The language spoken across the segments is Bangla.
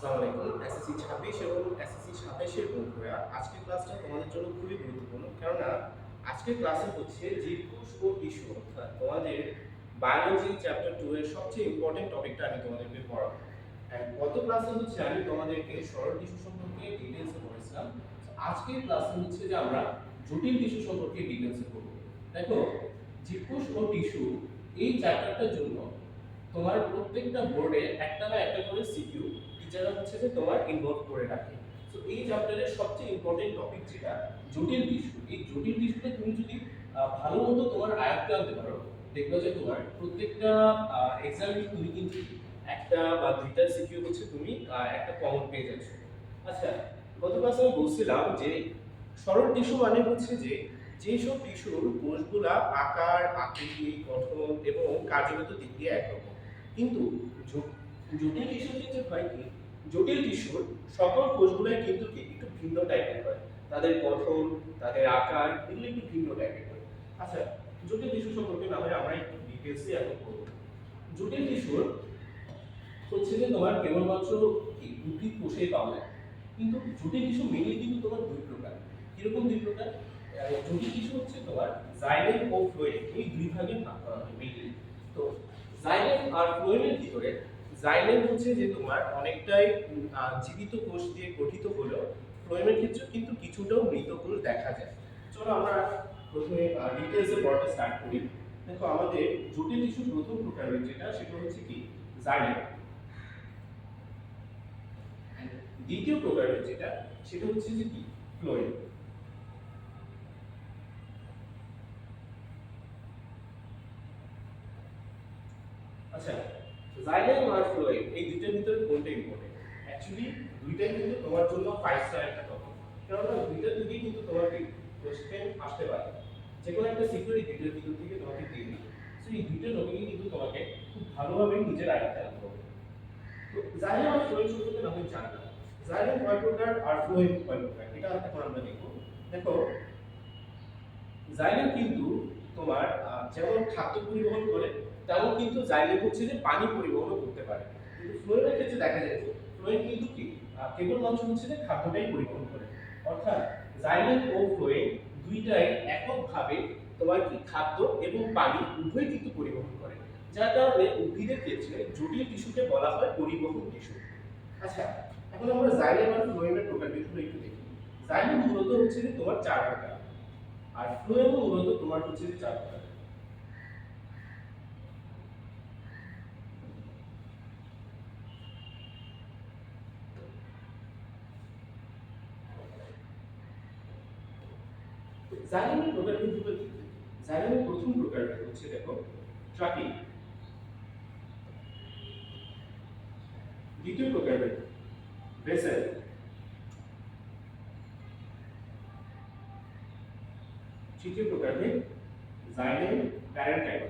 আসসালামু আলাইকুম। এসএসসি 26 এবং এসএসসি 27 এর বন্ধুরা, আজকের ক্লাসটা তোমাদের জন্য খুবই গুরুত্বপূর্ণ। কেননা আজকের ক্লাসে হচ্ছে জীবকোষ ও টিস্যু, অর্থাৎ তোমাদের বায়োলজি চ্যাপ্টার 2 এর সবচেয়ে ইম্পর্টেন্ট টপিকটা আমি তোমাদেরকে পড়াবো। গত ক্লাসে হচ্ছে আমি তোমাদেরকে সরল টিস্যু সম্পর্কে ডিটেইলসে পড়েছিলাম। আজকের ক্লাসে হচ্ছে যে আমরা জটিল টিস্যু সম্পর্কে ডিটেইলসে পড়ব। দেখো, জীবকোষ ও টিস্যু এই চ্যাপ্টারটার জন্য তোমার প্রত্যেকটা বোর্ডে একটা না একটা করে সিকিউ টিচাররা হচ্ছে যে তোমার ইনভলভ করে রাখে। তো এই চ্যাপ্টারের সবচেয়ে ইম্পর্টেন্ট টপিক যেটা জটিল টিস্যু, এই জটিল টিস্যুটা তুমি যদি ভালো মতো তোমার আয়ত্তে আনতে পারো, দেখবে যে তোমার প্রত্যেকটা এক্সামে তুমি কিন্তু একটা বা দুইটা সিকিউ হচ্ছে তুমি একটা কমন পেয়ে যাচ্ছ। আচ্ছা, গত ক্লাসে আমি বলছিলাম যে সরল টিস্যু মানে হচ্ছে যে যেসব টিস্যুর কোষগুলা আকার, আকৃতি, গঠন এবং কার্যগত দিক দিয়ে একরকম, কিন্তু জটিল টিস্যুর ক্ষেত্রে হয় কি, জটিল টিস্যুর সকল কোষগুলাই কিন্তু কি একটু ভিন্ন টাইপের হয়, তাদের গঠন, তাদের আকার এগুলো একটু ভিন্ন টাইপের হয়। আচ্ছা, জটিল টিস্যু সম্পর্কে না হয় আমরা একটু ডিটেইলসে এখন করব। জটিল টিস্যুর হচ্ছে যে তোমার কেবলমাত্র কি উদ্ভিদ কোষেই পাওয়া যায়, কিন্তু জটিল টিস্যু মেইনলি কিন্তু তোমার দুই প্রকার। কিরকম দুই প্রকার? জটিল টিস্যু হচ্ছে তোমার জাইলেম ও ফ্লোয়েম, এই দুই ভাগে ভাগ করা হয় মেইনলি। তো জাইলেম আর ফ্লোয়েমের ভিতরে জাইলেম হচ্ছে যে তোমার অনেকটাই জীবিত কোষ দিয়ে গঠিত হলেও ফ্লোয়েমের ক্ষেত্রে কিন্তু কিছুটাও মৃত কোষ দেখা যায়। চলো আমরা প্রথমে ডিটেইলসে পড়াটা স্টার্ট করি। দেখো, আমাদের জটিল টিস্যুর প্রথম প্রকার যেটা, সেটা হচ্ছে কি জাইলেম। দ্বিতীয় প্রকারের যেটা, সেটা হচ্ছে যে কি ফ্লোয়েম। আচ্ছা, জাইলেম আর ফ্লোয়েম এই দুইটার ভিতরে কোনটা ইম্পর্টেন্ট? অ্যাকচুয়ালি দুইটাই কিন্তু তোমার জন্য 5 স্টার একটা টপিক, কারণ দুইটার দিকেই কিন্তু তোমাকে কোশ্চেন আসতে পারে। যে কোনো একটা সিকিউরিটি দুইটার ভিতর থেকে তোমাকে দিয়ে দিবে। সো এই দুইটা টপিকই কিন্তু তোমাকে খুব ভালোভাবে নিজের আয়ত্তে আনতে হবে। তো জাইলেম আর ফ্লোয়েম সম্পর্কে না হয় জানলাম। জাইলেম কয় প্রকার আর ফ্লোয়েম কয় প্রকার, এটা এখন আমরা দেখব। দেখো, জাইলেম কিন্তু তোমার যেমন খাদ্য পরিবহন করে, তেমন কিন্তু জাইলেম হচ্ছে যে পানি পরিবহনও করতে পারে। কিন্তু ফ্লোয়েমের ক্ষেত্রে দেখা যায় যে ফ্লোয়েম কিন্তু কি কেবলমাত্র হচ্ছে যে খাদ্যটাই পরিবহন করে। অর্থাৎ জাইলেম ও ফ্লোয়েম দুইটাই এককভাবে তোমার কি খাদ্য এবং পানি উভয় কিন্তু পরিবহন করে, যার কারণে উদ্ভিদের ক্ষেত্রে জটিল টিস্যুকে বলা হয় পরিবহন টিস্যু। আচ্ছা, এখন আমরা জাইলেম আর ফ্লোয়েমের প্রকারভেদগুলো একটু দেখি। জাইলেম মূলত হচ্ছে যে তোমার চার প্রকার, আর ফ্লোয়েমও মূলত তোমার হচ্ছে যে চার প্রকার। জাইলেমের প্রকারভেদগুলো কি? জাইলেমের প্রথম প্রকারভেদ হচ্ছে দেখো ট্রাকিং। দ্বিতীয় প্রকারভেদ বেসেল। তৃতীয় প্রকারভেদ জাইলেম প্যারেনকাইমা।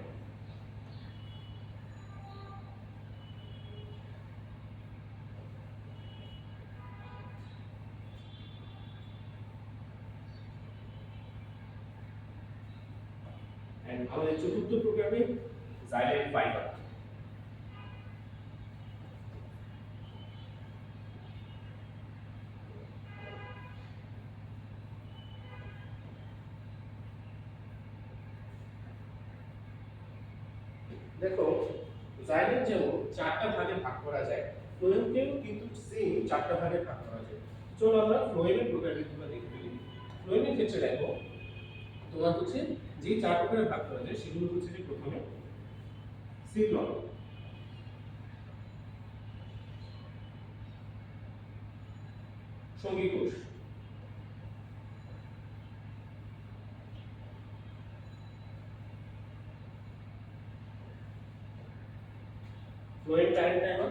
এন্ড আমাদের চতুর্থ প্রকারভেদ জাইলেম ফাইবার। দেখো, জাইলেম যেমন চারটা ভাগে ভাগ করা যায়, ফ্লোয়েমকেও কিন্তু সেম চারটা ভাগে ভাগ করা যায়। চলো আমরা ফ্লোয়েমের প্রকারভেদগুলো দেখে ফেলি। ফ্লোয়েমের ক্ষেত্রে দেখো, তোমার হচ্ছে যে চার প্রকারে ভাগ করা যায় সেগুলো হচ্ছে যে প্রথমে সিক্লন, সঙ্গী কোষ, phloem parenchyma,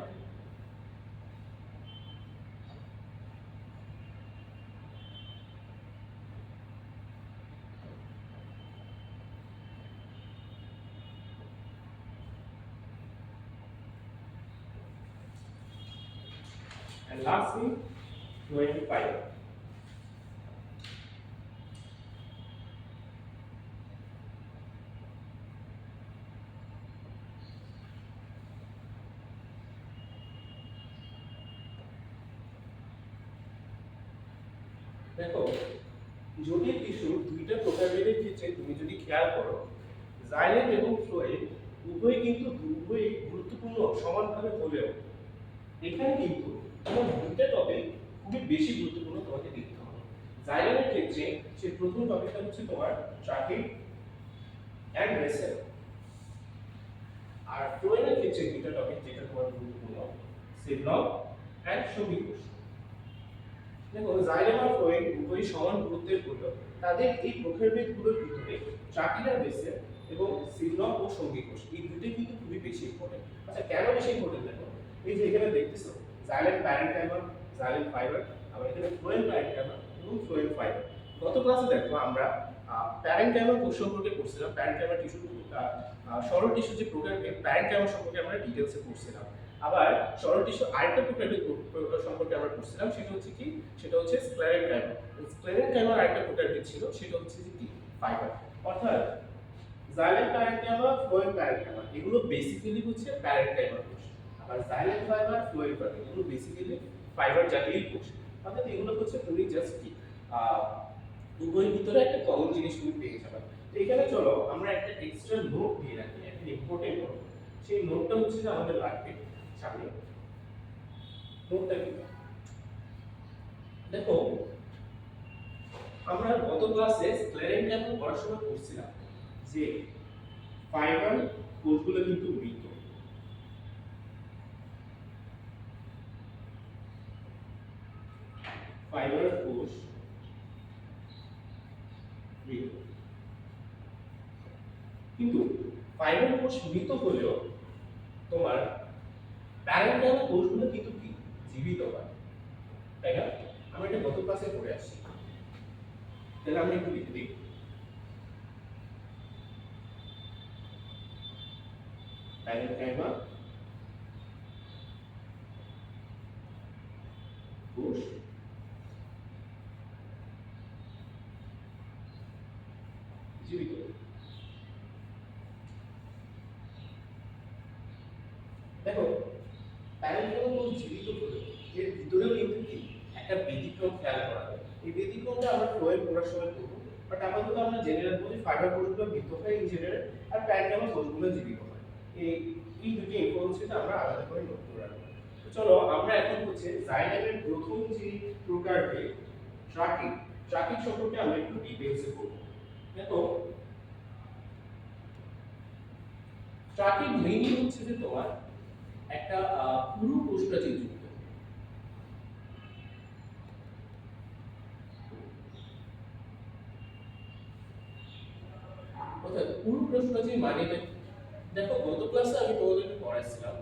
and lastly phloem fibre. দেখো, জটিল টিস্যুর দুইটা প্রকারভেদের ক্ষেত্রে তুমি যদি খেয়াল করো, জাইলেম এবং ফ্লোয়েম উভয়ই কিন্তু উভয়ই গুরুত্বপূর্ণ সমানভাবে হলেও এখানে কিন্তু তোমার দুইটা টপিক খুবই বেশি গুরুত্বপূর্ণ তোমাকে দেখতে হবে। জাইলেমের ক্ষেত্রে সে প্রথম টপিকটা হচ্ছে তোমার ট্রাকিং অ্যান্ড ভেসেল, আর ফ্লোয়েমের ক্ষেত্রে দুইটা টপিক যেটা তোমার গুরুত্বপূর্ণ, সিগন্যাল অ্যান্ড সন্নিবেশ। দেখো, জাইলেম আর ফ্লোয়েম উভয়ই সমান গুরুত্বের হলেও তাদের এই প্রকারভেদগুলোর ভিতরে ট্রাকিং আর ভেসেল এবং সিগন্যাল ও সন্নিবেশ এই দুটোই কিন্তু খুবই বেশি ইম্পর্টেন্ট। আচ্ছা, কেন বেশি ইম্পর্টেন্ট? দেখো, এই যে এখানে দেখতেছো জাইলেম প্যারেনকাইমা, জাইলেম ফাইবার, আবার এখানে ফ্লোয়েম প্যারেনকাইমা এবং ফ্লোয়েম ফাইবার। গত ক্লাসে দেখো আমরা প্যারেনকাইমা কোষ সম্পর্কে পড়ছিলাম, প্যারেনকাইমা টিস্যু সরল টিস্যু যে প্রকারভেদ প্যারেনকাইমা সম্পর্কে আমরা ডিটেইলসে পড়ছিলাম। আবার সরল টিস্যু আরেকটা প্রকারভেদ সম্পর্কে আমরা পড়ছিলাম, সেটা হচ্ছে কি, সেটা হচ্ছে স্ক্লেরেনকাইমা। স্ক্লেরেনকাইমার আরেকটা প্রকারভেদ ছিল, সেটা হচ্ছে যে কি, ফাইবার। অর্থাৎ জাইলেম প্যারেনকাইমা, ফ্লোয়েম প্যারেনকাইমা এগুলো বেসিক্যালি হচ্ছে প্যারেনকাইমা কোষ, আবার জাইলেম ফাইবার, ফ্লোয়েম ফাইবার এগুলো বেসিক্যালি ফাইবার জাতীয় কোষ। অর্থাৎ এগুলো হচ্ছে তুমি জাস্ট কি উভয়ের ভিতরে একটা কমন জিনিস তুমি পেয়ে যাবে। তো এখানে চলো আমরা একটা এক্সট্রা নোট দিয়ে রাখি, একটা ইম্পর্টেন্ট নোট। সেই নোটটা হচ্ছে যে আমাদের লাগবে সামনে। নোটটা কি? দেখো, আমরা গত ক্লাসে স্ক্লেরেনকাইমা পড়ার সময় পড়ছিলাম যে ফাইবার কোষগুলো কিন্তু মৃত। ফাইবার কোষ মৃত, কিন্তু ফাইবার কোষ মৃত হলেও তোমার প্যারেনকাইমা কোষগুলো কিন্তু কি, জীবিত হয়, তাই না? আমরা এটা গত ক্লাসে পড়ে আসছি। তাহলে আমরা একটু লিখে দিই, প্যারেনকাইমা কোষ জীবিত। দেখো, প্যারেনকাইমা কোষ জীবিত হলে এর ভিতরেও কিন্তু কি একটা ব্যতিক্রম খেয়াল করা যায়। এই ব্যতিক্রমটা আমরা ফ্লোয়েম পড়ার সময় করব, বাট আপাতত আমরা জেনারেল বলি ফাইবার কোষগুলো মৃত হয় ইন জেনারেল, আর প্যারেনকাইমা কোষগুলো জীবিত হয়। এই দুটি ইনফরমেশন আমরা আলাদা করে নোট করে রাখবো। তো চলো আমরা এখন হচ্ছে জাইলেমের প্রথম যে প্রকারভেদ ট্রাকিং, ট্রাকিং সম্পর্কে আমরা একটু ডিটেইলসে পড়ব। দেখো, ট্রাকিং মেইনলি হচ্ছে যে তোমার একটা পুরু কোষপ্রাচীর যুক্ত, অর্থাৎ পুরু কোষপ্রাচীর মানে দেখো গত ক্লাসে আমি তোমাদেরকে পড়াইছিলাম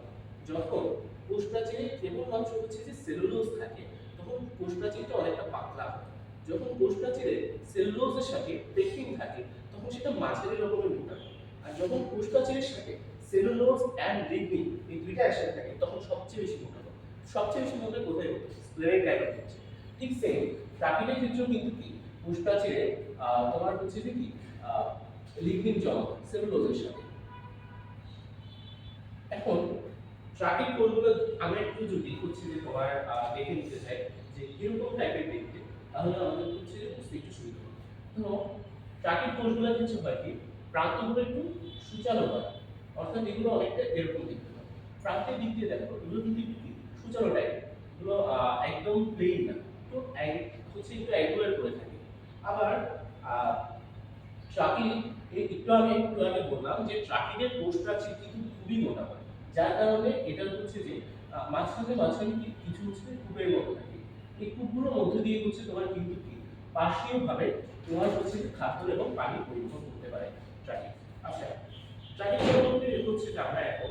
যখন কোষপ্রাচীরে কেবলমাত্র হচ্ছে যে সেলুলোজ থাকে তখন কোষপ্রাচীরটা অনেকটা পাতলা হয়। যখন কোষপ্রাচীরে সেলুলোজের সাথে পেকটিন থাকে তখন সেটা মাঝারি রকমের মোটা হয়। আর যখন কোষপ্রাচীরের সাথে সেলুলোজ এন্ড লিগনিন এই দুইটা একসাথে থাকে তখন সবচেয়ে বেশি মোটা হয়। সবচেয়ে বেশি মোটা কোথায় হচ্ছে? স্ক্লেরেনকাইমা হচ্ছে। ঠিক সেম প্রাকৃতিক ক্ষেত্রেও কিন্তু কি কোষপ্রাচীরে তোমার হচ্ছে যে কি লিগনিন জমা হয় সেলুলোজের সাথে। এখন ট্রাকিং কোডগুলো আমরা একটু যদি হচ্ছে যে তোমার দেখে নিতে চাই যে কিরকম টাইপের দেখতে, তাহলে আমাদের হচ্ছে যে বুঝতে একটু সুবিধা হবে। ধরো ট্রাকিং কোডগুলো কিছু হয় কি প্রান্তগুলো একটু সূচালো হয়, অর্থাৎ এগুলো অনেকটা এরকম দেখতে হয়। প্রান্তের দিক দিয়ে দেখো এগুলো কিন্তু একটু কি সূচালো টাইপ, এগুলো একদম প্লেন না, তো হচ্ছে একটু অ্যাঙ্গুলার করে থাকে। আবার ট্রাকিং একটু আগে বললাম যে ট্রাকিংয়ের কোষপ্রাচীর কিন্তু খুবই মোটা হয়, যার কারণে এটা হচ্ছে যে মাঝখানে মাঝখানে কিছু হচ্ছে কূপের মতো থাকে। এই কূপগুলোর মধ্যে দিয়ে হচ্ছে তোমার কিন্তু কি পার্শ্বীয়ভাবে তোমার হচ্ছে খাদ্য এবং পানি পরিবহন করতে পারে ট্রাকিং। আচ্ছা, ট্রাকিং সম্বন্ধে হচ্ছে যে আমরা এখন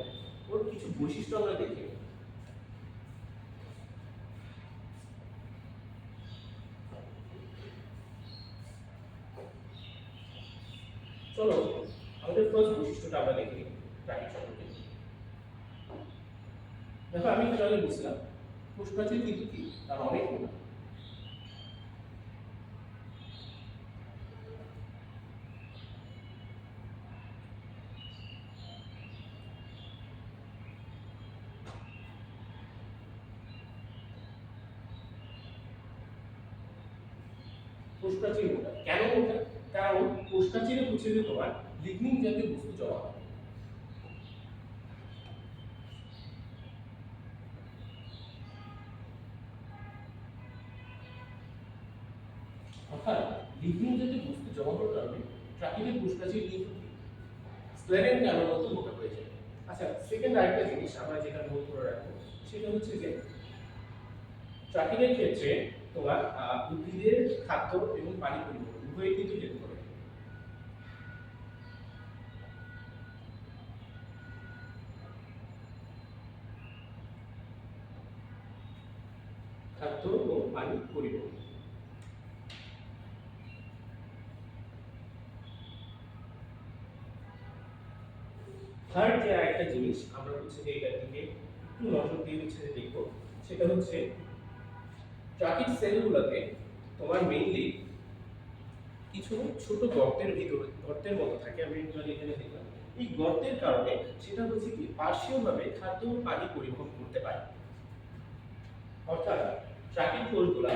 ওর কিছু বৈশিষ্ট্য আমরা দেখি। চলো আমাদের ফার্স্ট বৈশিষ্ট্যটা আমরা দেখি ট্রাকিং সম্পর্কে। দেখো, আমি একটু আগে বলছিলাম কোষপ্রাচীর কিন্তু কি তার অনেক মোটা। কোষপ্রাচীর মোটা। কেন মোটা? কারণ কোষপ্রাচীরে হচ্ছে যে তোমার লিগনিন জাতীয় বস্তু জমা হয়। অর্থাৎ লিগনিন জাতীয় বস্তু জমা হওয়ার কারণে প্রাকৃতিক কোষপ্রাচীর কিন্তু স্ক্লেরেন কারণের মতো মোটা হয়ে যায়। আচ্ছা, সেকেন্ড আরেকটা জিনিস আমরা যেটা নোট করে রাখবো সেটা হচ্ছে যে ট্রাকিংয়ের ক্ষেত্রে তোমার উদ্ভিদের খাদ্য এবং পানি পরিবহন উভয়ই কিন্তু হেল্প করে। খাদ্য ও পানি পরিবহন। থার্ড যে আরেকটা জিনিস আমরা হচ্ছে যে এটার দিকে একটু নজর দিয়ে হচ্ছে যে দেখবো সেটা হচ্ছে ট্রাকিং সেলগুলোতে তোমার মেইনলি কিছু ছোট গর্তের ভিতরে গর্তের মতো থাকে। আমি এখানে দেখলাম এই গর্তের কারণে সেটা হচ্ছে কি পার্শ্বীয়ভাবে খাদ্য ও পানি পরিবহন করতে পারে। অর্থাৎ ট্রাকিং কোষগুলা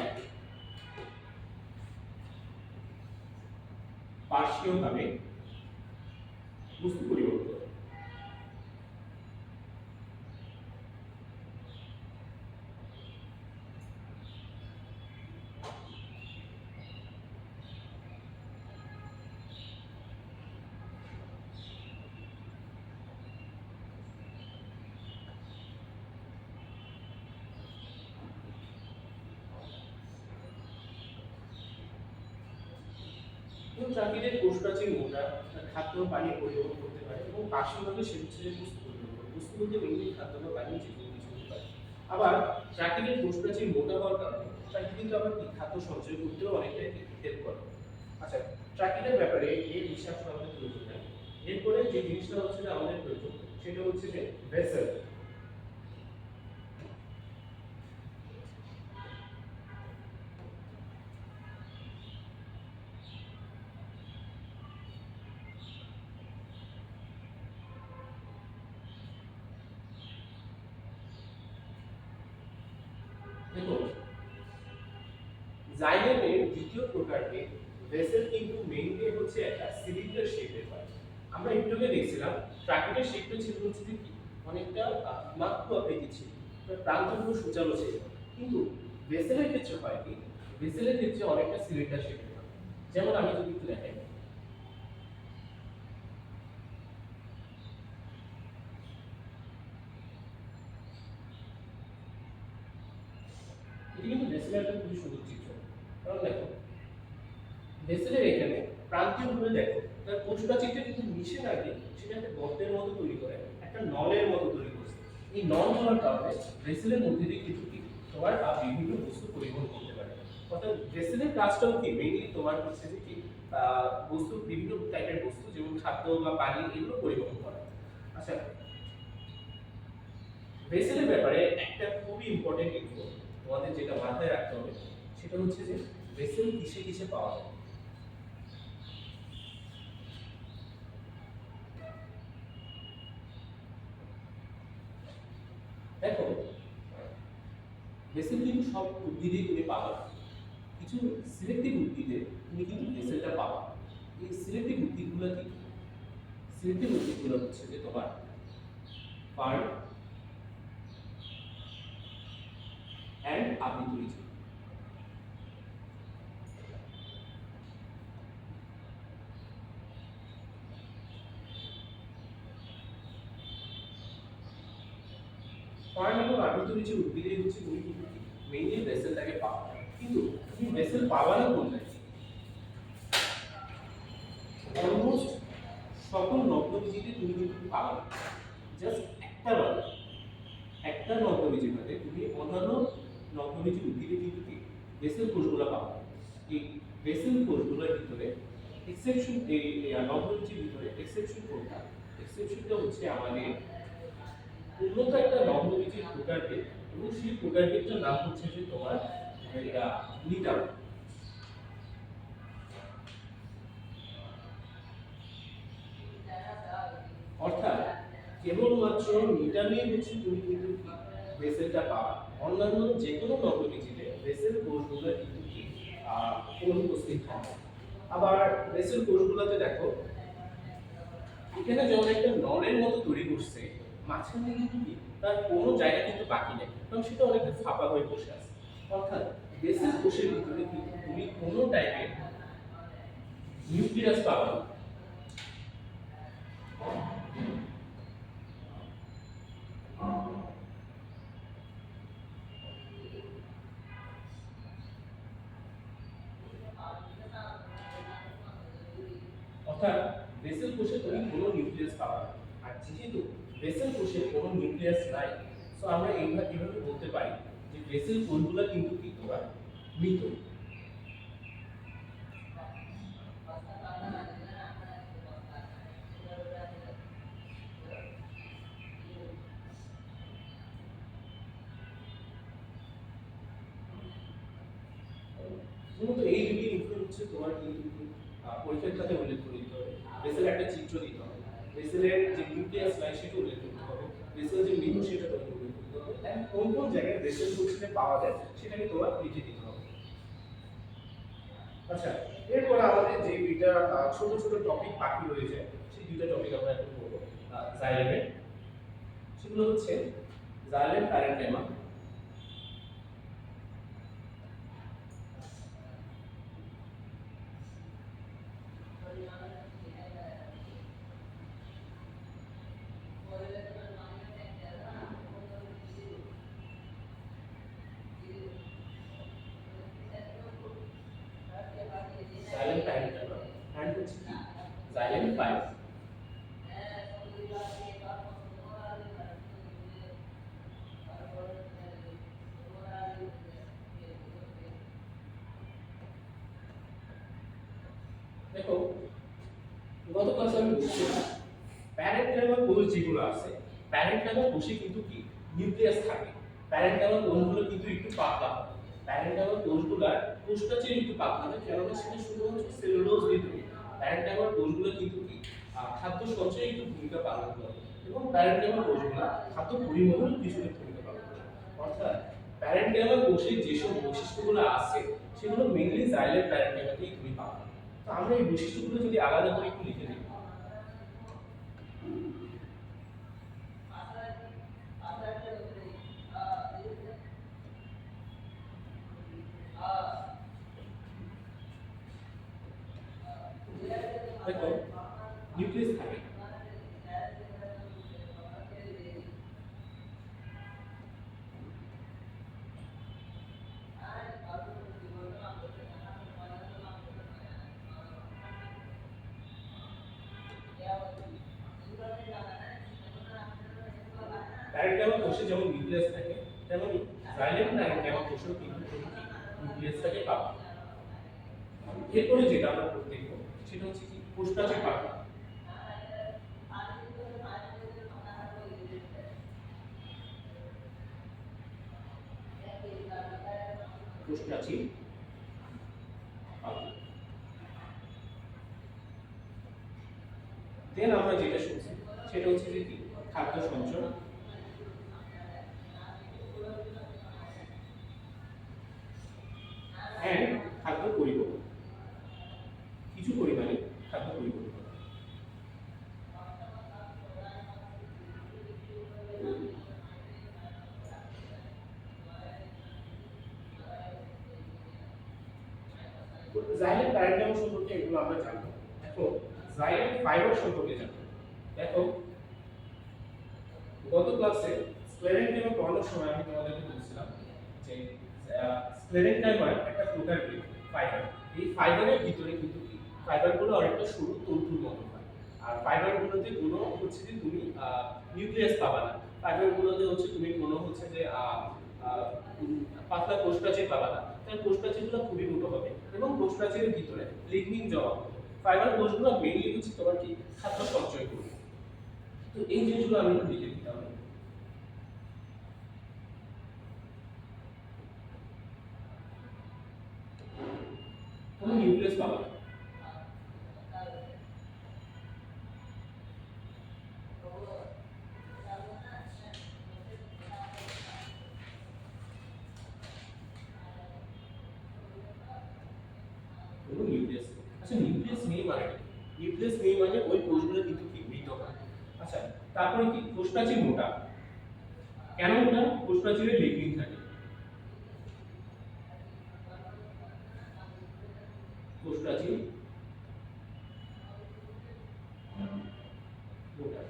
পার্শ্বীয়ভাবে বস্তু পরিবহন করে। ট্রাকিংয়ের কোষপ্রাচীর মোটা, খাদ্য ও পানি পরিবহন করতে পারে এবং পার্শ্বীয়ভাবে সে হচ্ছে যে বস্তু পরিবহন করে। বস্তু বলতে মেইনলি খাদ্য বা পানি যে কোনো কিছু হতে পারে। আবার ট্রাকিংয়ের কোষপ্রাচীর মোটা হওয়ার কারণে ট্রাকিং কিন্তু আবার কি খাদ্য সঞ্চয় করতেও অনেকটাই হেল্প করে। আচ্ছা, ট্রাকিংয়ের ব্যাপারে এই বিশ্বাস আমাদের প্রয়োজন নাই। এরপরে যে জিনিসটা হচ্ছে যে আমাদের প্রয়োজন সেটা হচ্ছে যে ভেসেল। দেখো, জাইলেমের দ্বিতীয় প্রকারকে ভেসেল কিন্তু মেইনলি হচ্ছে একটা সিলিন্ডার শেপের হয়। আমরা একটু আগে দেখছিলাম ট্রাকিংয়ের শেপটা ছিল হচ্ছে যে কি অনেকটা মাত্র আকৃতি ছিল, প্রান্তগুলো সুচালো ছিল। কিন্তু ভেসেলের ক্ষেত্রে হয় কি ভেসেলের ক্ষেত্রে অনেকটা সিলিন্ডার শেপের হয়। যেমন আমি যদি একটু দেখাই, এটি কিন্তু ভেসেলের একটা খুবই সুন্দর চিত্র। কারণ দেখো ভেসেলের এখানে প্রান্তীয় ভাবে দেখো তার কোষপ্রাচীরটা কিন্তু মিশে না গিয়ে সেটা একটা গর্তের মতো তৈরি করে, একটা নলের মতো তৈরি করছে। এই নল হওয়ার কারণে ভেসেলের মধ্যে দিয়ে কিন্তু কি তোমার বিভিন্ন বস্তু পরিবহন করতে পারে। অর্থাৎ ভেসেলের কাজটাও কি মেইনলি তোমার হচ্ছে যে কি বস্তু বিভিন্ন টাইপের বস্তু যেমন খাদ্য বা পানি এগুলো পরিবহন করা। আচ্ছা, ভেসেলের ব্যাপারে একটা খুবই ইম্পর্টেন্ট ইনফো তোমাদের যেটা মাথায় রাখতে হবে সেটা হচ্ছে যে ভেসেল কিসে কিসে পাওয়া যায়। দেখো, ভেসেল কিন্তু সব উদ্ভিদে তুমি পাবা না। কিছু সিলেক্টিভ উদ্ভিদে তুমি কিন্তু ভেসেলটা পাবা। এই সিলেক্টিভ উদ্ভিদগুলো কি? সিলেক্টিভ উদ্ভিদগুলো হচ্ছে যে তোমার ফার্ন অ্যান্ড আবৃতবীজী। ফার্ন এবং আবৃতবীজী উদ্ভিদে হচ্ছে তুমি কিন্তু মেইনলি ভেসেলটাকে পাবা। কিন্তু তুমি ভেসেল পাবা না কোনটায়? অলমোস্ট সকল নগ্নবীজিতে তুমি কিন্তু পাবা না। জাস্ট একটা নগ্নবীজি বাদে তুমি অন্যান্য নগ্নবীজি উদ্ভিদে কিন্তু কি ভেসেল কোষগুলো পাবা। এই ভেসেল কোষগুলোর ভিতরে এক্সেপশন, এই নগ্নবীজির ভিতরে এক্সেপশন কোনটা? এক্সেপশনটা হচ্ছে আমাদের উন্নত একটা নগ্নবীজির প্রকারভেদ এবং সেই প্রকারভেদটার নাম হচ্ছে যে তোমার নিটাম। অর্থাৎ কেবলমাত্র নিটামে হচ্ছে তুমি কিন্তু ভেসেলটা পাবা। অন্যান্য যে কোনো নগ্নবীজিতে ভেসেল কোষগুলো কিন্তু কি অনুপস্থিত থাকে। আবার বেসেল কোষগুলোতে দেখো এখানে যেমন একটা নলের মতো তৈরি করছে, মাঝখানে কিন্তু কি তার কোনো জায়গা কিন্তু বাকি নেই, কারণ সেটা অনেকটা ফাঁপা হয়ে বসে আছে। অর্থাৎ বেসেল কোষের ভিতরে কিন্তু তুমি কোনো টাইপের নিউক্লিয়াস পাবে না। অর্থাৎ বেসেল কোষে তুমি কোনো নিউক্লিয়াস পাবে না। আর যেহেতু বেসেল কোষে কোনো নিউক্লিয়াস নাই, সো আমরা এইভাবে বলতে পারি যে বেসেল কোষগুলো কিন্তু কি তোমরা মৃত। মূলত এই দুটি ইনফ্লুয়েন্স হচ্ছে তোমার কিন্তু পরীক্ষার খাতে উল্লেখ করে দিতে হবে। বেসেলের একটা চিত্র দিতে হবে, বেসেলের যে নিউক্লিয়াস নাই সেটা উল্লেখ করতে হবে, বেসেল যে মৃত সেটা উল্লেখ করতে হবে, এন্ড কোন কোন জায়গায় বেসেল কোষে পাওয়া যায় সেটাকে তোমার লিখে দিতে হবে। আচ্ছা, এরপর আমাদের যে দুইটা ছোট ছোট টপিক বাকি রয়েছে সেই দুইটা টপিক আমরা এখন পড়বো জাইলেমের। সেগুলো হচ্ছে xylem parenchyma. Xylem parenchyma and হচ্ছে কি জাইলেম ফাইভ। দেখো গত ক্লাসে আমি বলছিলাম প্যারেনকাইমা কোষ যেগুলো আছে, প্যারেনকাইমা কোষে কিন্তু কি নিউক্লিয়াস থাকে। প্যারেনকাইমা কোষগুলো কিন্তু একটু পাতলা হয়। প্যারেনকাইমা কোষগুলোর কোষপ্রাচীর একটু পাতলা হয়, কেননা সেটা শুধুমাত্র সেলুলোজ দিয়ে তৈরি। প্যারেনকাইমা কোষগুলো কিন্তু কি খাদ্য সঞ্চয়ে একটু ভূমিকা পালন করে, এবং প্যারেনকাইমা কোষগুলো খাদ্য পরিবহন কিছুটা ভূমিকা পালন করে। অর্থাৎ প্যারেনকাইমা কোষের যেসব বৈশিষ্ট্যগুলো আছে সেগুলো মেইনলি জাইলেম প্যারেনকাইমাতেই তুমি পাবে। তো আমরা এই বৈশিষ্ট্যগুলো যদি আলাদা করে একটু লিখে দিই। দেখো নিউক্লিয়াস থাকে, প্যারেনকাইমা কোষে যেমন নিউক্লিয়াস থাকে তেমনি জাইলেম প্যারেনকাইমা কোষেও কিন্তু নিউক্লিয়াসটাকে পাবে। এরপরে যেটা আমরা দেখব সেটা হচ্ছে কি কোষপ্রাচীর পাঠা। কোষপ্রাচীর পাঠা। দেন আমরা যেটা শুনছি সেটা হচ্ছে যে কি খাদ্য সঞ্চয় এন্ড খাদ্য পরিবহন, কিছু পরিমাণে খাদ্য পরিবহন। জাইলেম প্যারেনকাইমা সম্পর্কে এগুলো আমরা জানবো। এখন জাইলেম ফাইবার সম্পর্কে জানবো। দেখো গত ক্লাসে স্ক্লেরেনকাইমা পড়ানোর সময় আমি তোমাদেরকে বলছিলাম যে স্ক্লেরেনকাইমার একটা প্রকার ফাইবার। এই ফাইবারের ভিতরে কিন্তু কি ফাইবারগুলো অনেকটা সরু তন্তুর মতো হয়। আর ফাইবারগুলোতে কোনো হচ্ছে যে তুমি নিউক্লিয়াস পাবা না। ফাইবারগুলোতে হচ্ছে তুমি কোনো হচ্ছে যে পাতলা কোষপ্রাচীর পাবা না। তাই কোষপ্রাচীরগুলো খুবই মোটা হবে এবং কোষপ্রাচীরের ভিতরে লিগনিন জমা হবে। ফাইবার কোষগুলো মেইনলি হচ্ছে তোমার কি খাদ্য সঞ্চয় করবে। তো এই জিনিসগুলো আমি একটু লিখে দিতে হবে। কোনো নিউক্লিয়াস পাবা না। আচ্ছা নিউক্লিয়াস নেই মানে কি? নিউক্লিয়াস নেই মানে ওই কোষগুলো কিন্তু কি মৃত হয়। আচ্ছা তারপরে কি কোষ প্রাচীর মোটা, কেন মোটা? কোষ প্রাচীরে লিপিড থাকে, কোষ প্রাচীর মোটা।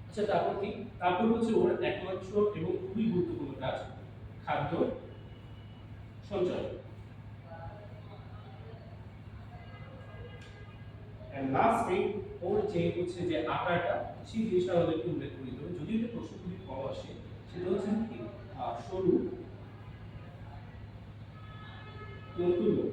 আচ্ছা তারপর কি? তারপর হচ্ছে ওর একমাত্র এবং খুবই গুরুত্বপূর্ণ কাজ খাদ্য সঞ্চয়। এন্ড লাস্টলি ওর যে হচ্ছে যে আকারটা সেই জিনিসটা আমাদেরকে উল্লেখ করতে হবে, যদি এটা প্রশ্ন খুবই কম আসে সেটা হচ্ছে কি সরু তন্তুর মতো,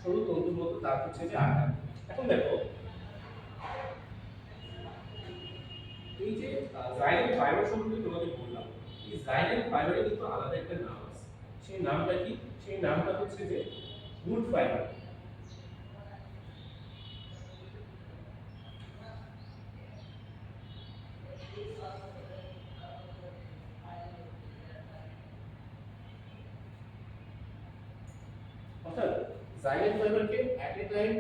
সরু তন্তুর মতো তার হচ্ছে যে আকার। এখন দেখো এই যে জাইলেম ফাইবার সম্পর্কে তোমাদের বললাম, এই জাইলেম ফাইবারের কিন্তু আলাদা একটা নাম আছে, সেই নামটা কি? সেই নামটা হচ্ছে যে গুড ফাইবার। অর্থাৎ জাইলেম ফাইবারকে অ্যাট এ টাইম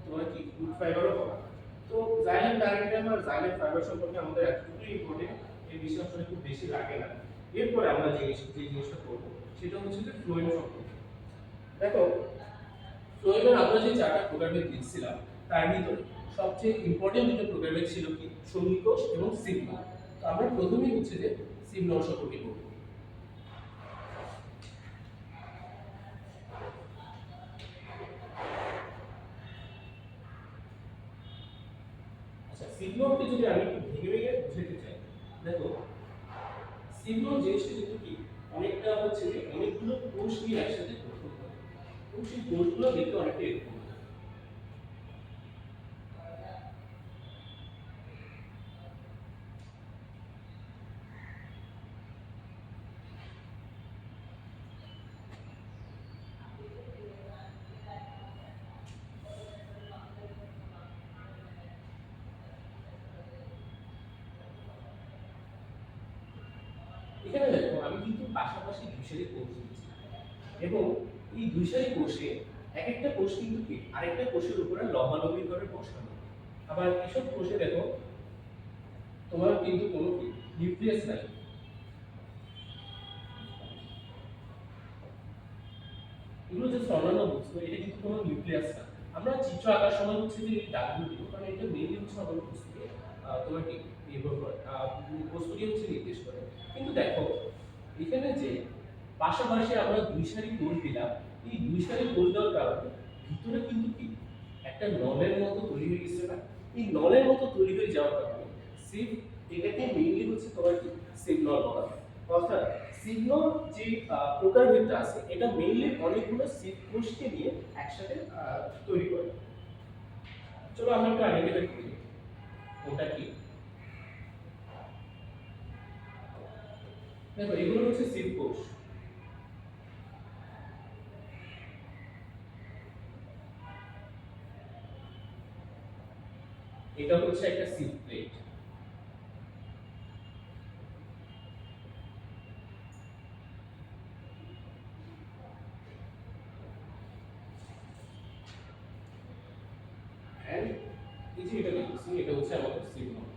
তোমার কি গুড ফাইবারও বলা হয়। তো জাইলেম ডায়াগ্রাম আর জাইলেম ফাইবার সম্পর্কে আমাদের এতটুকুই ইম্পর্টেন্ট, এই বিষয় আসলে খুব বেশি লাগে না। এরপরে আমরা যে জিনিসটা করবো সেটা হচ্ছে যে ফ্লোয়েম সম্পর্কে। দেখো ফ্লোয়েমের আমরা যে চারটা প্রোগ্রামে দিয়েছিলাম তার ভিতরে সবচেয়ে ইম্পর্টেন্ট দুটো প্রোগ্রামে ছিল কি সন্নিকোষ এবং সিগন্যাল। তো আমরা প্রথমেই হচ্ছে যে সিগন্যাল সম্পর্কে করব। আচ্ছা সিগন্যালকে যদি আমি একটু ভেঙে ভেঙে বুঝাতে চাই, দেখো সিগন্যাল জিনিসটা কিন্তু কি অনেকটা হচ্ছে যে অনেকগুলো কোষ নিয়ে একসাথে গঠন করে এবং সেই কোষগুলো দেখতে অনেকটা এরকম। এখানে দেখো আমি কিন্তু পাশাপাশি দুই সারি কোষ দিচ্ছি এবং এই দুই সারি কোষে এক একটা কোষ কিন্তু কি আরেকটা কোষের উপরে লম্বালম্বি করে বসানো। আবার এসব কোষে দেখো তোমার কিন্তু কোনো কি নিউক্লিয়াস নাই। এগুলো জাস্ট অন্যান্য বস্তু, এটা কিন্তু কোনো নিউক্লিয়াস না। আমরা চিত্র আঁকার সময় হচ্ছে যে এই দাগগুলো দিব, কারণ এটা মেইনলি হচ্ছে আমাদের বস্তুকে তোমার কি নির্ভর করে, বস্তুকে হচ্ছে নির্দেশ করে। কিন্তু দেখো এখানে যে পাশাপাশি আমরা দুই সারি কোষ দিলাম, এই দুই সারি কোষ দেওয়ার কারণে ভিতরে কিন্তু কি একটা নলের মতো তৈরি হয়ে গেছে না? এই নলের মতো তৈরি হয়ে যাওয়ার কারণে সিপ এটাকে মেইনলি হচ্ছে তোমার কি সিগন্যাল বলা হয়। অর্থাৎ সিগন্যাল যে প্রকারভেদটা আছে এটা মেইনলি অনেকগুলো সিপ কোষকে নিয়ে একসাথে তৈরি করে। চলো আমরা একটু আইডেন্টিফাই করি ওটা কি। দেখো এগুলো হচ্ছে সিপ কোষ, এটা হচ্ছে একটা সিপ প্লেট, এন্ড এই যে এটা দেখছি এটা হচ্ছে আমাদের সিগন্যাল।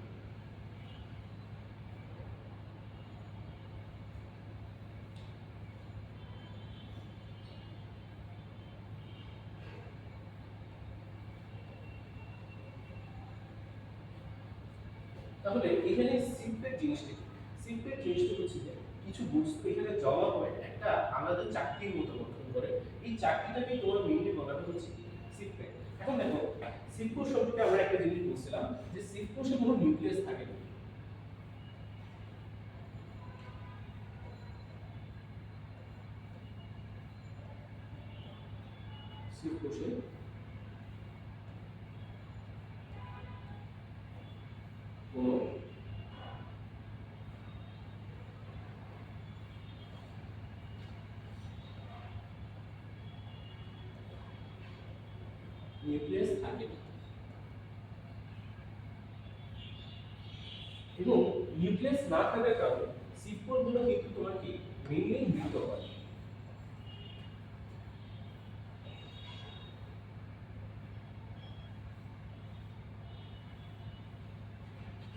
তাহলে এখানে সিম্পল জিনিসটা কি? সিম্পল জিনিসটা হচ্ছে যে কিছু বস্তু এখানে জমা হয় একটা আলাদা চাকতির মতো গঠন করে, এই চাকতিটাকে তোমার মেইনলি বলা হচ্ছে সিম্পল। এখন দেখো সিম্পল সম্পর্কে আমরা একটা জিনিস বলছিলাম যে সিম্পলে কোনো নিউক্লিয়াস থাকে না। সিম্পলে কোনো নিউক্লিয়াস থাকে না এবং নিউক্লিয়াস না থাকার কারণে সিড কোষগুলো কিন্তু তোমার কি মেইনলি মৃত হয়।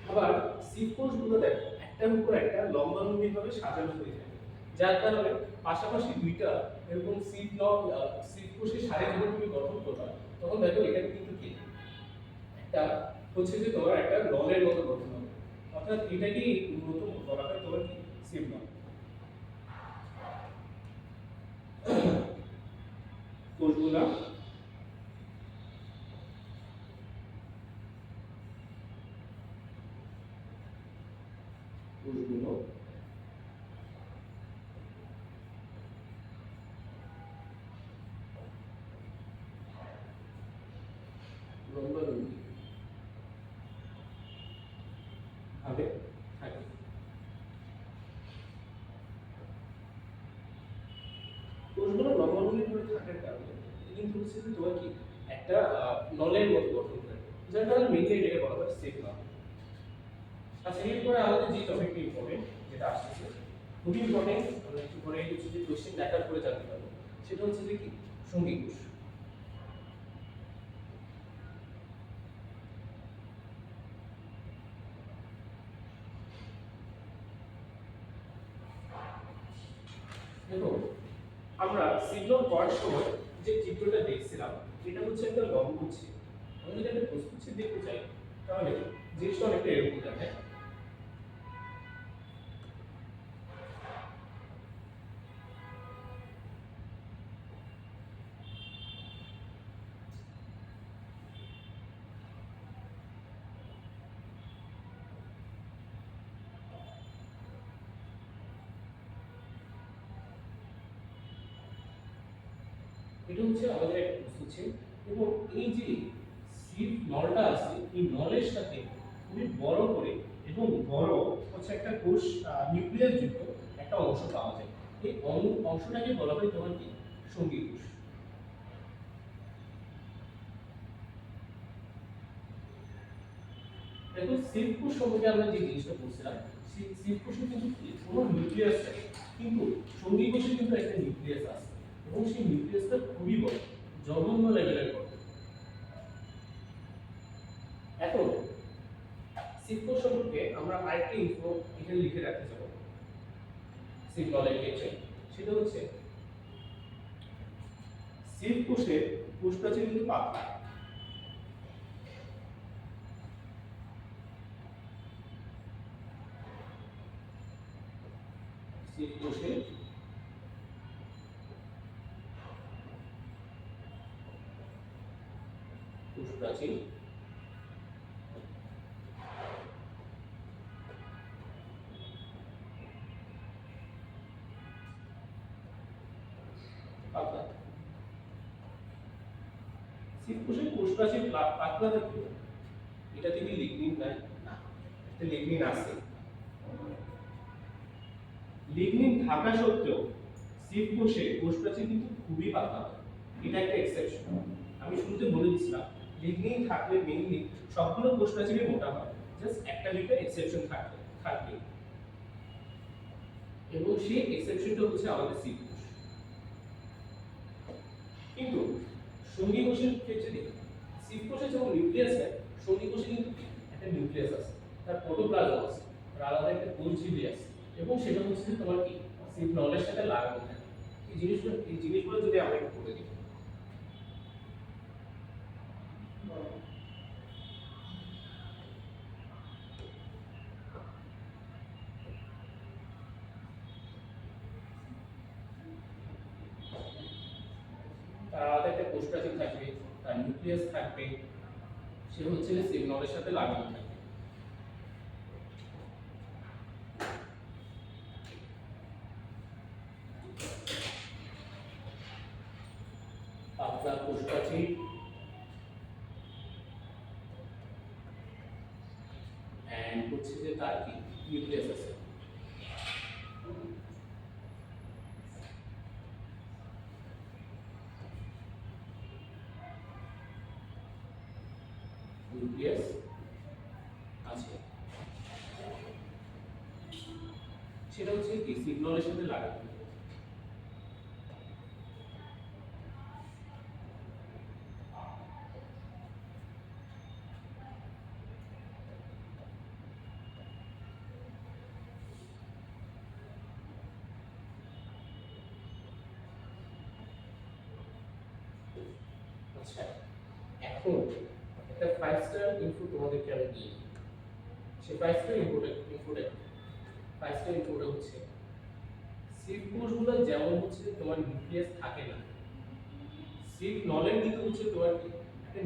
আবার সিড কোষগুলো দেখো একটার উপর একটা লম্বালম্বি ভাবে সাজানো হয়ে থাকে, যার কারণে পাশাপাশি দুইটা এরকম সিড কোষের সারি যখন তুমি গঠন করবা তখন দেখো এখানে কিন্তু কি একটা হচ্ছে যে তোমার একটা নলের মতো গঠন হবে, অর্থাৎ এটাকেই মূলত বলা হয় তোমার কি সিড নল। কোষগুলা কোষগুলো লম্বালম্বি ভাবে থাকে। কোষগুলো লম্বালম্বি ভাবে থাকার কারণে কিন্তু হচ্ছে যে তোমার কি একটা নলের মতো গঠন করে, যার কারণে মেইনলি এটাকে বলা হয় সিড নল। আচ্ছা, এরপরে আমাদের যে টপিকটি ইম্পর্টেন্ট যেটা আসছে খুবই ইম্পর্টেন্ট, আমরা একটু পরে হচ্ছে যে কোশ্চেন দেখার পরে জানতে পারবো, সেটা হচ্ছে যে কি সঙ্গী কোষ। দেখো আমরা সিগন্যাল পাওয়ার সময় যে চিত্রটা দেখছিলাম এটা হচ্ছে একটা লম্বচ্ছেদ। আমরা যদি একটা প্রস্থচ্ছেদ দেখতে চাই তাহলে জিনিসটা অনেকটা এরকম দেখায়। এটা হচ্ছে আমাদের একটা প্রস্থচ্ছেদ, এবং এই যে সিড নলটা আছে এই নলের সাথে খুবই বড় করে এবং বড় হচ্ছে একটা কোষ নিউক্লিয়াস যুক্ত একটা অংশ পাওয়া যায়। এই অংশটাকে বলা হয় তোমার কি সঙ্গী কোষ। দেখো সিড কোষ সম্পর্কে আমরা যে জিনিসটা বলছিলাম, সিড কোষে কিন্তু কোনো নিউক্লিয়াস নেই, কিন্তু সঙ্গী কোষে কিন্তু একটা নিউক্লিয়াস আছে, এবং সেই নিউক্লিয়াসটা খুবই বড়, জঘন্য লেভেলের বড়। এখন সিড কোষ সম্পর্কে আমরা আরেকটা ইনফো এখানে লিখে রাখতে চাবো সিড নলের ক্ষেত্রে, সেটা হচ্ছে সিড কোষের কোষপ্রাচীর কিন্তু পাতলা। সিড কোষের কোষপ্রাচীর পাতলা। সিড কোষের কোষপ্রাচীর পাতলা থাকলেও এটাতে কি লিগনিন নাই? না, এতে লিগনিন আছে। লিগনিন থাকা সত্ত্বেও সিড কোষে কোষপ্রাচীর কিন্তু খুবই পাতলা হয়। এটা একটা এক্সেপশন। আমি শুরুতে বলে দিয়েছিলাম লিগনিন থাকলে মেইনলি সবগুলো কোষপ্রাচীরই মোটা হয়, জাস্ট একটা দুইটা এক্সেপশন থাকবে, এবং সেই এক্সেপশনটা হচ্ছে আমাদের সিড কোষ। কিন্তু সঙ্গী কোষের ক্ষেত্রে দেখি সিড কোষে যেমন নিউক্লিয়াস নেই, সঙ্গী কোষে কিন্তু একটা নিউক্লিয়াস আছে, তার প্রোটোপ্লাজম আছে, তার আলাদা একটা কোষ ঝিল্লি আছে, এবং সেটা হচ্ছে তোমার কি সিড নলের সাথে লাগানো থাকে। এই জিনিসগুলো যদি আমরা একটু করে দিই, তার আলাদা একটা কোষপ্রাচীর থাকবে, তার নিউক্লিয়াস থাকবে, সে হচ্ছে সিড নলের সাথে লাগানো থাকবে। পাতলা কোষপ্রাচীর এন্ড হচ্ছে যে তার কি নিউক্লিয়াস আছে। নিউক্লিয়াস আছে। এটা হচ্ছে কি সিগন্যালের সাথে লাগাতে হবে। আচ্ছা, এখন একটা 5 স্টার ইনফো তোমাদেরকে আমি দিই। সেই 5 স্টার ইনফোটা 5 স্টার ইনফোটা হচ্ছে সিড কোষগুলো যেমন হচ্ছে তোমার নিউক্লিয়াস থাকে না, সিড নলের দিকে হচ্ছে তোমার কি একটা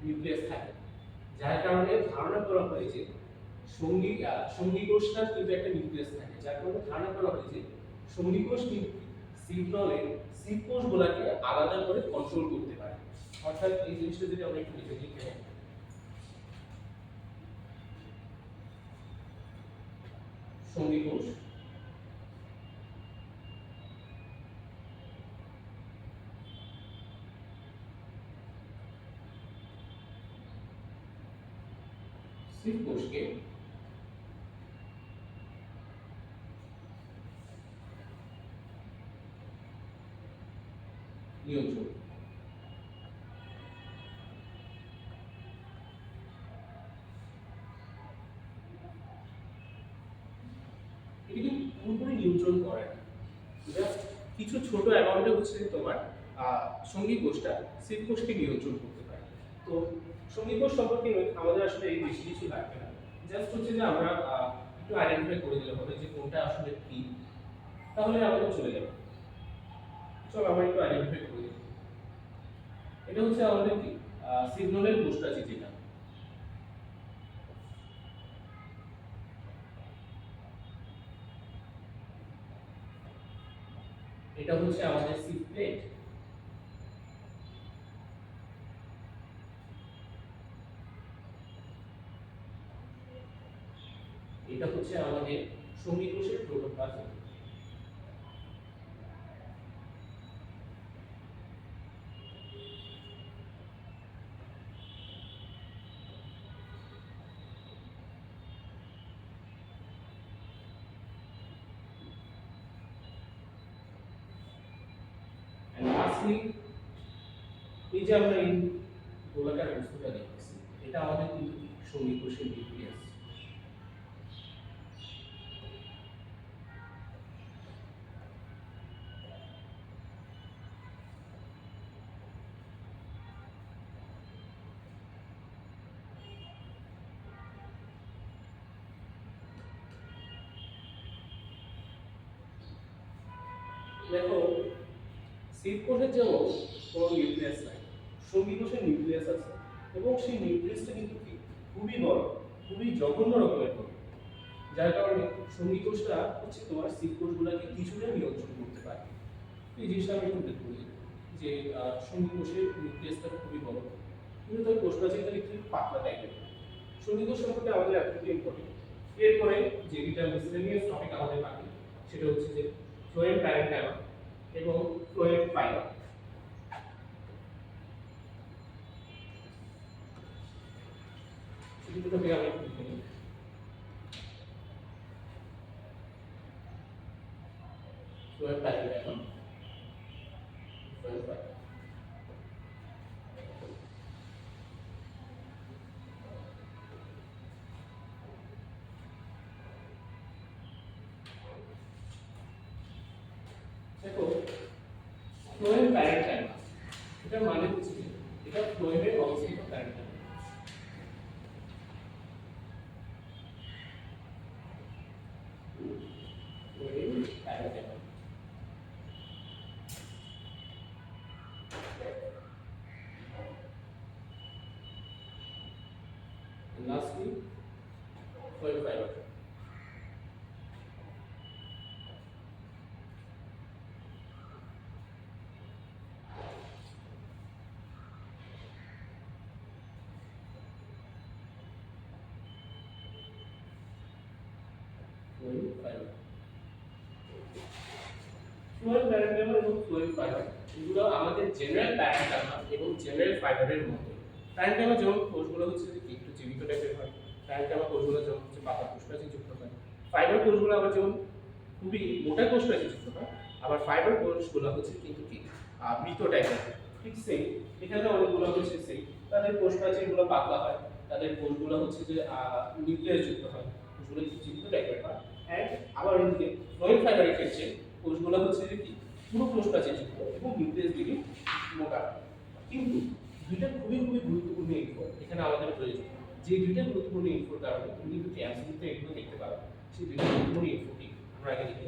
নিউক্লিয়াস থাকে, যার কারণে ধারণা করা হয় যে সঙ্গী কোষটার কিন্তু একটা নিউক্লিয়াস থাকে, যার কারণে ধারণা করা হয় যে সঙ্গী কোষ কিন্তু সিড নলের সিড কোষগুলোকে আলাদা করে কন্ট্রোল করতে পারে। অর্থাৎ এই জিনিসটা যদি আমরা একটু লিখে দিই, সঙ্গী কোষ সিড কোষকে নিয়ন্ত্রণ। এটা কিন্তু পুরোপুরি নিয়ন্ত্রণ করে না, জাস্ট কিছু ছোট অ্যামাউন্টে হচ্ছে তোমার সঙ্গী কোষটা সিড কোষকে নিয়ন্ত্রণ করতে পারে। তো সঙ্গী কোষ সম্পর্কে আমাদের আসলে এই বেশি কিছু লাগবে না, জাস্ট হচ্ছে যে আমরা একটু আইডেন্টিফাই করে দিলে হবে যে কোনটা আসলে কি, তাহলে আমাদের চলে যাবে। চলো আমরা একটু আইডেন্টিফাই করে দিই। এটা হচ্ছে আমাদের কি সিগন্যালের কোষটা যেটা, এটা হচ্ছে আমাদের সিড প্লেট, এটা হচ্ছে আমাদের সঙ্গী কোষের প্রোটোপ্লাজম, এন্ড লাস্টলি এই যে আমরা এই গোলাকার বস্তুটা দেখতেছি, এটা আমাদের কিন্তু সঙ্গী কোষের নিউক্লিয়াস। দেখো সিড কোষের যেমন কোনো নিউক্লিয়াস নাই, সঙ্গী কোষের নিউক্লিয়াস আছে, এবং সেই নিউক্লিয়াসটা কিন্তু কি খুবই বড়, খুবই জঘন্য রকমের বড়, যার কারণে সঙ্গী কোষটা হচ্ছে তোমার সিড কোষগুলোকে কিছুটা নিয়ন্ত্রণ করতে পারে। এই জিনিসটা আমি একটু দেখবো যে সঙ্গী কোষের নিউক্লিয়াসটা খুবই বড়, কিন্তু তার কোষপ্রাচীরটা একটু পাতলা টাইপের। সঙ্গী কোষ সম্পর্কে আমাদের এতটুকু ইম্পর্টেন্ট। এরপরে যে দুইটা মিসেলেনিয়াস টপিক আমাদের বাকি, সেটা হচ্ছে যে ফ্লোয়েম প্যারেনকাইমা এবং ফ্লোয়েম ফাইবার। এই দুটো থেকে আমি একটু লিখে নিই। Phloem parenchyma, phloem fibre. দেখো ফ্লোয়েম প্যারেনকাইমা এটা মানে হচ্ছে এটা ফ্লোয়েমে অবস্থিত parenchyma. Phloem parenchyma lastly fluid fiber. Fluid fiber. Phloem parenchyma এবং ফ্লোয়েম ফাইবার এগুলো আমাদের জেনারেল প্যারেনকাইমা এবং জেনারেল ফাইবারের মতো। প্যারেনকাইমা যেমন কোষগুলো হচ্ছে একটু জীবিত টাইপের হয়, প্যারেনকাইমা কোষগুলো যেমন হচ্ছে পাতা কোষপ্রাচীর যুক্ত হয়, ফাইবার কোষগুলো আবার যেমন খুবই মোটা কোষ প্রাচীরযুক্ত হয়, আবার ফাইবার কোষগুলো হচ্ছে কিন্তু কি মৃত টাইপের। ঠিক সেই এখানে অনেকগুলো হচ্ছে সেই তাদের কোষ প্রাচীরগুলো পাতলা হয়, তাদের কোষগুলো হচ্ছে যে নিউক্লিয়াস যুক্ত হয়, কোষগুলো একটু জীবিত টাইপের হয়। এন্ড আবার এদিকে ফ্লোয়েম ফাইবারের ক্ষেত্রে কোষগুলো হচ্ছে যে কি পুরো কোষ প্রাচীরযুক্ত এবং নিউক্লিয়াস দিকে মোটা। কিন্তু দুইটা খুবই খুবই গুরুত্বপূর্ণ ইনফো এখানে আমাদের প্রয়োজন। যে দুইটা গুরুত্বপূর্ণ ইনফোর কারণে তুমি কিন্তু এমসিকিউতে এগুলো দেখতে পারো। সেই দুইটা গুরুত্বপূর্ণ ইনফো কি আমরা আগে দেখি।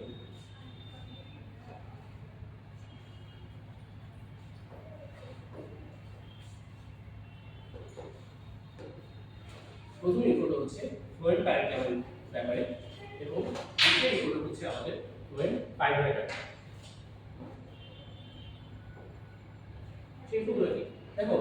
প্রথম ইনফোটা হচ্ছে ফ্লোয়েম প্যারেন্টামের ব্যাপারে এবং দ্বিতীয় ইনফোটা হচ্ছে আমাদের ফ্লোয়েম ফাইবারের ব্যাপারে। সেই ইনফোগুলো কি দেখো,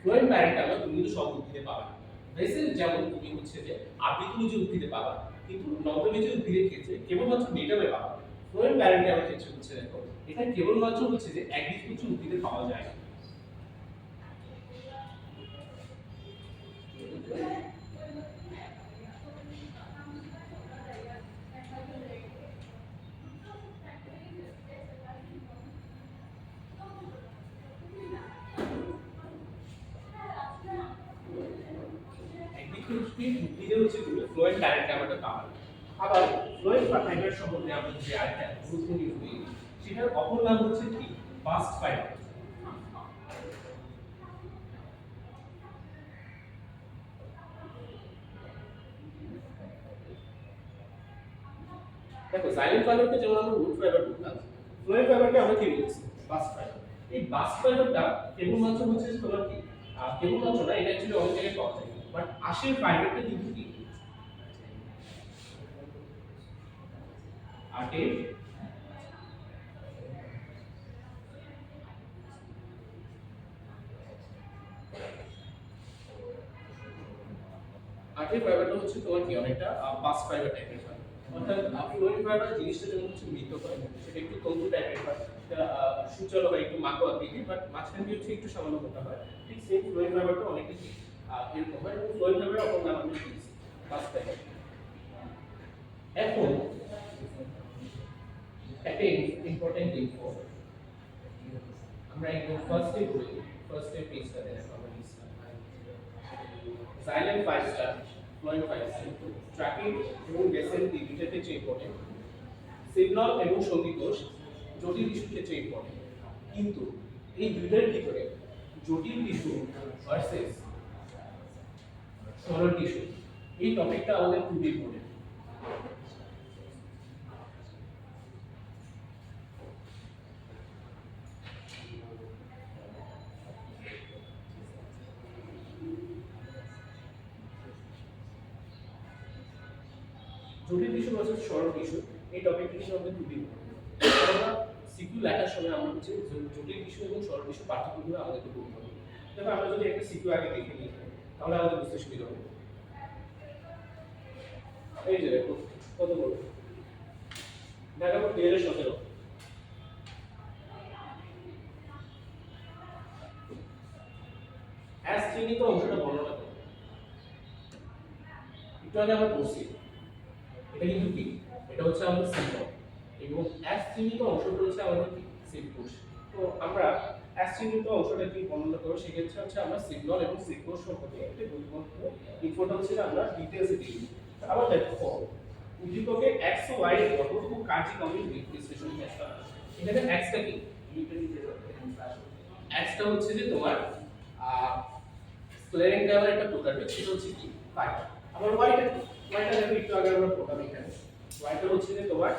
ফ্লোয়েম প্যারেন্টামা তুমি কিন্তু সব উদ্ভিদে পাবা না। ভেসেল যেমন তুমি হচ্ছে যে আবৃতবীজ উদ্ভিদে পাবা, কিন্তু নগ্নবীজ উদ্ভিদের ক্ষেত্রে কেবলমাত্র ডেটামে পাবা। ফ্লোয়েম প্যারেন্টামের ক্ষেত্রে হচ্ছে দেখো এটা কেবলমাত্র হচ্ছে যে একবীজপত্রী উদ্ভিদে পাওয়া যায় না। উদ্ভিদে হচ্ছে ফ্লোয়েম প্যারেন্টামাটা পাওয়া যায়। আবার ফ্লোয়েম ফাইবার সম্বন্ধে আমরা যদি আরেকটা গুরুত্বপূর্ণ নিউজ দিই, সেটার অপর নাম হচ্ছে কি বাস্ট ফাইবার। দেখো জাইলেম ফাইবারকে যেমন আমরা রুট ফাইবার বলতাম, ফ্লোয়েম ফাইবারকে আমরা কি বলছি বাস্ট ফাইবার। এই বাস্ট ফাইবারটা কেবলমাত্র হচ্ছে যে তোমার কি কেবলমাত্র না, এটা অ্যাকচুয়ালি অনেক জায়গায় পাওয়া যায়, বাট আশের ফাইবারটা কিন্তু কি আটের আটের ফাইবারটা হচ্ছে তোমার কি অনেকটা বাস্ট ফাইবার টাইপের হয়। অর্থাৎ ফ্লোয়েম ফাইবার জিনিসটা যেমন হচ্ছে মৃত হয়, সেটা একটু তন্তু টাইপের হয়, সেটা সুচল হয় একটু মাকো আকৃতির, বাট মাঝখান দিয়ে হচ্ছে একটু সামান্য মোটা হয়। ঠিক সেম ফ্লোয়েম ফাইবারটা অনেকটা কি এরকম হয়, এবং ফ্লোয়েম ফাইবার অপর নাম আমরা দিয়েছি বাস্ট ফাইবার। এখন একটা ইম্পর্টেন্ট ইনফো আমরা একদম ফার্স্টে বলি, ফার্স্টে পেজটা দেখো আমরা লিখলাম silent 5 star phloem 5 star tracking এবং বেসেল দুইটাতে ক্ষেত্রে ইম্পর্টেন্ট, সিগন্যাল এবং সন্ধি কোষ জটিল টিস্যুর ক্ষেত্রে ইম্পর্টেন্ট। কিন্তু এই দুইটার ভিতরে জটিল টিস্যু ভার্সেস সরল টিস্যু এই টপিকটা আমাদের খুবই ইম্পর্টেন্ট। জটিল টিস্যু ভার্সেস সরল টিস্যু এই টপিকটা কিন্তু আমাদের খুবই ইম্পর্টেন্ট। আমরা সিকিউ লেখার সময় আমরা হচ্ছে জটিল টিস্যু এবং সরল টিস্যু পার্থক্যগুলো আমাদেরকে বলতে হবে। তবে আমরা যদি একটা সিকিউ আগে দেখে নিই তাহলে আমাদের বুঝতে সুবিধা হবে। এই যে দেখো কত বড় দেখাবো 2017 অ্যাস চিহ্নিত অংশটা বর্ণনা করো। একটু আগে আমরা বলছি এটা কিন্তু কি এটা হচ্ছে আমাদের সিগন্যাল এবং অ্যাস চিহ্নিত অংশটা হচ্ছে আমাদের কি সিগকোষ। তো আমরা অ্যাস চিহ্নিত অংশটা কি বর্ণনা করব, সেক্ষেত্রে হচ্ছে আমরা সিগন্যাল এবং সিগকোষ সম্পর্কে একটা গুরুত্বপূর্ণ ইনফোটা হচ্ছে আমরা ডিটেইলসে দিই। আবার দেখো উদ্দীপকে x ও y এর গঠন খুব কার্যক্রমে বিশ্লেষণ করতে হবে। এখানে x টা কি x টা হচ্ছে যে তোমার স্ক্লেরেনকামের একটা প্রকারভেদ, সেটা হচ্ছে কি ফাইবার। আবার y টা দেখো একটু আগে আমরা পড়লাম, এখানে y টা হচ্ছে যে তোমার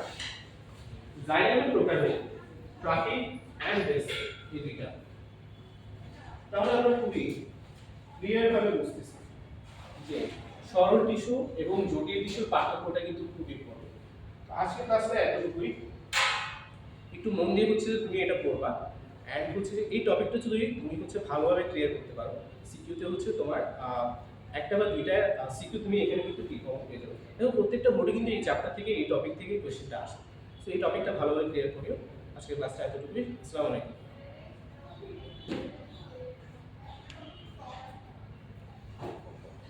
জাইলেমের প্রকারভেদ ট্রাকিং এন্ড বেস এই দুইটা। তাহলে আমরা খুবই ক্লিয়ার ভাবে বুঝতেছি যে সরল টিস্যু এবং জটিল টিস্যুর পার্থক্যটা কিন্তু খুব ইম্পর্টেন্ট। আজকের ক্লাসটা এতটুকুই, একটু মন দিয়ে হচ্ছে যে তুমি এটা পড়বা এন্ড হচ্ছে যে এই টপিকটা যদি তুমি হচ্ছে ভালোভাবে ক্লিয়ার করতে পারো, সিকিউতে হচ্ছে তোমার একটা বা দুইটা সিকিউ তুমি এখানে কিন্তু ঠিক কমন পেয়ে যাবে। দেখো প্রত্যেকটা বোর্ডে কিন্তু এই চ্যাপ্টার থেকে এই টপিক থেকে কোশ্চেনটা আসে। সো এই টপিকটা ভালোভাবে ক্লিয়ার করিও। আজকের ক্লাসটা এতটুকুই। আসসালামু আলাইকুম।